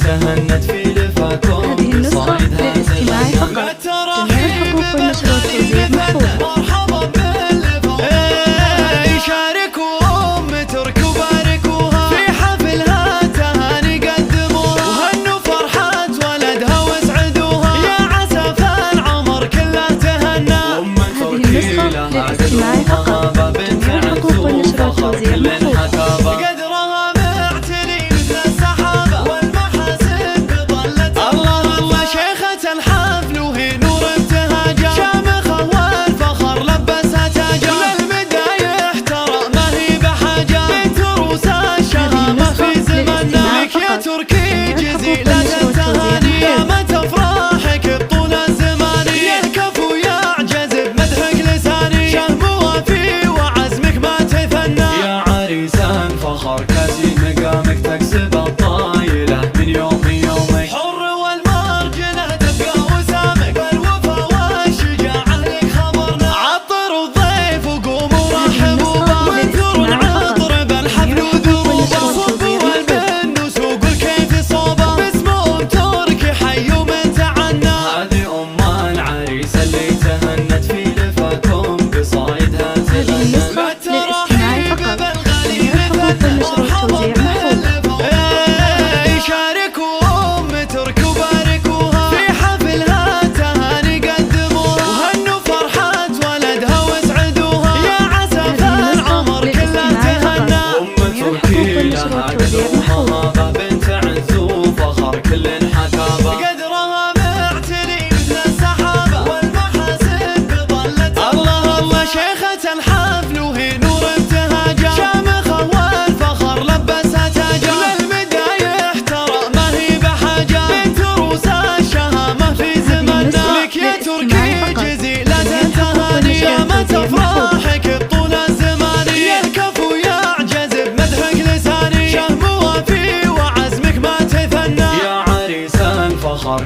تهنت في لفاكم. هذه النسخة للاستماع فقط. جميع الحقوق والنشر والتوزيع محفوظة. للاستماع فقط. جميع الحقوق والنشر والتوزيع محفوظة. قدرها معتلي مثل السحابة والمحاسن ظلت. الله الله شيخة الحفل وهي نور ابتهاجها، شامخة والفخر لبسها تاجها. للمدايح ترى ما هي بحاجة، بنت روس الشهامة في زمننا. لك يا تركي جزيلة التهاني، يا متى افراحك بطول الزمان. يا الكفو يعجز بمدحك لساني، شهم وفي وعزمك ما تثنى. يا عريسان فخر كاسي مقامك تكسب الطايلة من يوم يومك. حر والمرجلة تبقى وسامك، والوفا والشجاعة لك خبرنا. عطروا الضيف وقوموا رحبوا به، وانثروا العطر بالحفل وذوبه. صبوا البن وسوقوا الكيف صوبه، باسمهم تركي حيوا من تعنى. هذه أم العريس اللي تهنت في لفاكم بصايدها تغنى. للاستماع فقط. جميع الحقوق والنشر والتوزيع محفوظة. شاركوا أم ترك وباركوها، في حفلها تهاني قدموها. وهنوا فرحة ولدها واسعدوها، يا عسى العمر كله تهنى. أم تركي لها قدرها بنت عز وفخر كل حكابة. قدرها معتلي مثل السحابة والمحاسن ظلت. الله الله شيخة الحفل وهي نور ابتهاجها، شامخة والفخر لبسها تاجها. للمدايح ترى ما هي بحاجة، بنت روس الشهامة في زمننا. لك يا تركي جزيلة التهاني، يا متى افراحك بطول الزمان. يا الكفو يعجز بمدحك لساني، شهم وفي وعزمك ما تثنى. يا عريسان فخر